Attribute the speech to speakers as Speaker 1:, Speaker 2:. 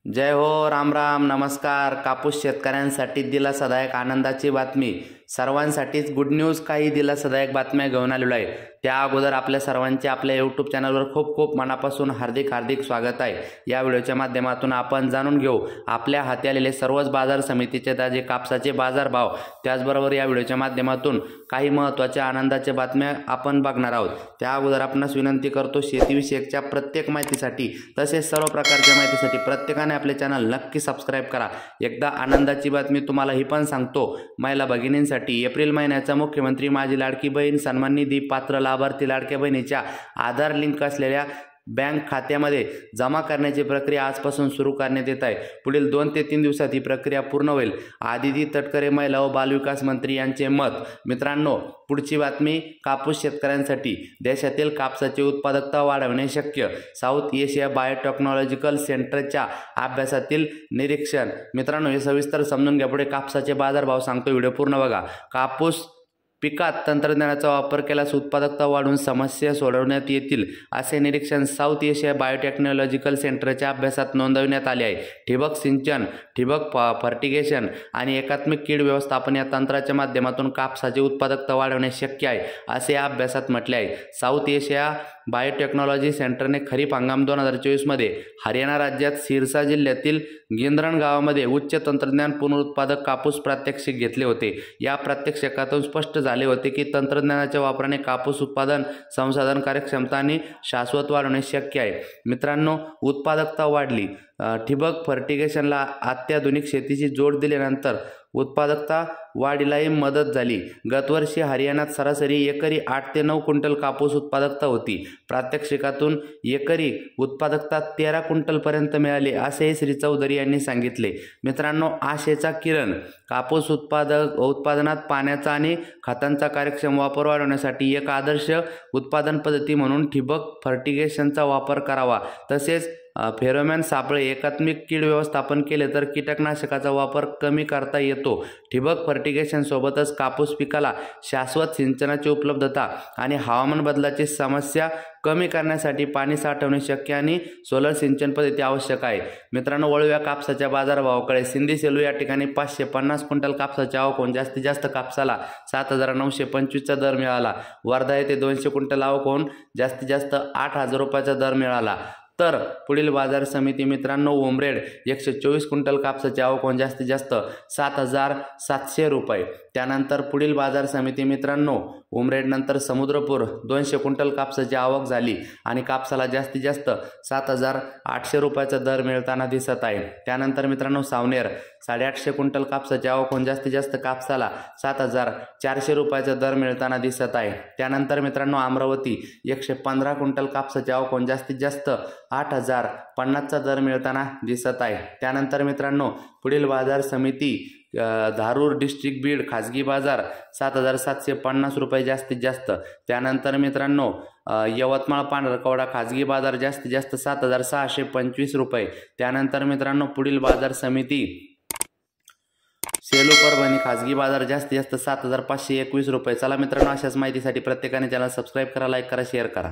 Speaker 1: जय हो, राम राम, नमस्कार। कापूस शेतकऱ्यांसाठी दिलासादायक आनंदाची बातमी, सर्वांसाठीच गुड न्यूज। काही दिलासादायक बातम्या घेऊन आलेलो आहे। त्या अगोदर आपल्या सर्वांचे आपल्या यूट्यूब चॅनलवर खूप खूप मनापासून हार्दिक स्वागत आहे। या व्हिडिओच्या माध्यमातून आपण जाणून घेऊ आपल्या हाती आलेले सर्वच बाजार समितीचे ताजे कापसाचे बाजारभाव। त्याचबरोबर या व्हिडिओच्या माध्यमातून काही महत्त्वाच्या आनंदाच्या बातम्या आपण बघणार आहोत। त्या अगोदर आपणास विनंती करतो, शेतीविषयकच्या प्रत्येक माहितीसाठी तसेच सर्व प्रकारच्या माहितीसाठी प्रत्येकाने आपले चॅनल नक्की सबस्क्राइब करा। एकदा आनंदाची बातमी तुम्हाला ही पण सांगतो, महिला भगिनींसाठी एप्रिल महिन्याचा मुख्यमंत्री माझी लाडकी बहीण सन्मान निधी पात्र लाभार्थी लाडक्या बहिणीच्या आधार लिंक असलेल्या बँक खात्यामध्ये जमा करण्याची प्रक्रिया आजपासून सुरू करण्यात येत आहे। पुढील 2 ते 3 दिवसात ही प्रक्रिया पूर्ण होईल। आदिती तटकरे, महिला व बालविकास मंत्री यांचे मत। मित्रांनो, पुढची बातमी, कापूस शेतकऱ्यांसाठी देशातील कापसाची उत्पादकता वाढवणे शक्य, साऊथ एशिया बायोटेक्नॉलॉजिकल सेंटरच्या अभ्यासातील निरीक्षण। मित्रांनो, हे सविस्तर समजून घ्या। पुढे कापसाचे बाजारभाव सांगतो, व्हिडिओ पूर्ण बघा। कापूस पिकात तंत्रज्ञानाचा वापर केल्यास उत्पादकता वाढून समस्या सोडवण्यात येतील, असे निरीक्षण साऊथ एशिया बायोटेक्नॉलॉजिकल सेंटरच्या अभ्यासात नोंदवण्यात आले आहे। ठिबक सिंचन, ठिबक फर्टिगेशन आणि एकात्मिक कीड व्यवस्थापन या तंत्राच्या माध्यमातून कापसाची उत्पादकता वाढवणे शक्य आहे, असे या अभ्यासात म्हटले आहे। साऊथ एशिया बायोटेक्नॉलॉजी सेंटरने खरीप हंगाम 2024 मध्ये हरियाणा राज्यात सिरसा जिल्ह्यातील गिंद्रण गावामध्ये उच्च तंत्रज्ञान पुनरुत्पादक कापूस प्रात्यक्षिक घेतले होते। या प्रात्यक्षिकातून स्पष्ट झाले होते की तंत्रज्ञानाच्या वापराने कापूस उत्पादन, संसाधन कार्यक्षमता आणि शाश्वत वाढवणे शक्य आहे। मित्रांनो, उत्पादकता वाढली। ठिबक फर्टिगेशनला अत्याधुनिक शेतीची जोड दिल्यानंतर उत्पादकता वाढीलाही मदत झाली। गतवर्षी हरियाणात सरासरी एकरी 8 ते 9 क्विंटल कापूस उत्पादकता होती। प्रात्यक्षिकातून एकरी उत्पादकता 13 क्विंटलपर्यंत मिळाली, असेही श्री चौधरी यांनी सांगितले। मित्रांनो, आशेचा किरण, कापूस उत्पादनात पाण्याचा आणि खतांचा कार्यक्षम वापर वाढवण्यासाठी एक आदर्श उत्पादन पद्धती म्हणून ठिबक फर्टिगेशनचा वापर करावा। तसेच फेरोमॅन सापळे, एकात्मिक कीड व्यवस्थापन केले तर कीटकनाशकाचा वापर कमी करता येतो। ठिबक फर्टिगेशन सोबतच कापूस पिकाला शाश्वत सिंचनाची उपलब्धता आणि हवामान बदलाची समस्या कमी करण्यासाठी पाणी साठवणे शक्य आणि सोलर सिंचन पद्धती आवश्यक आहे। मित्रांनो, वळूया कापसाच्या बाजारभावाकडे। सिंधी सेलू या ठिकाणी 550 क्विंटल कापसाची आवक होऊन जास्तीत जास्त कापसाला 7,925 चा दर मिळाला। वर्धा येथे 200 क्विंटल आवक होऊन जास्तीत जास्त 8,000 रुपयाचा दर मिळाला। तर पुढील बाजार समिती मित्रांनो, उमरेड 124 क्विंटल कापसाची आवक होऊन जास्तीत जास्त 7,700 रुपये। त्यानंतर पुढील बाजार समिती मित्रांनो, उमरेड नंतर समुद्रपूर 200 क्विंटल कापसाची आवक झाली आणि कापसाला जास्तीत जास्त 7,800 रुपयाचा दर मिळताना दिसत आहे। त्यानंतर मित्रांनो, सावनेर 850 क्विंटल कापसाची आवक होऊन जास्तीत जास्त कापसाला 7,400 रुपयाचा दर मिळताना दिसत आहे। त्यानंतर मित्रांनो, अमरावती 115 क्विंटल कापसाची आवक होऊन जास्तीत जास्त 8,050 चा दर मिळताना दिसत आहे। त्यानंतर मित्रांनो, पुढील बाजार समिती धारूर डिस्ट्रिक्ट बीड खाजगी बाजार 7,750 रुपये जास्तीत जास्त। त्यानंतर मित्रांनो, यवतमाळ पांढरकवडा खाजगी बाजार जास्तीत जास्त 7,625 रुपये। त्यानंतर मित्रांनो, पुढील बाजार समिती सेलू परभणी खाजगी बाजार जास्तीत जास्त 7,521 रुपये। चला मित्रांनो, अशाच माहितीसाठी प्रत्येकाने चॅनल सबस्क्राइब करा, लाईक करा, शेअर करा।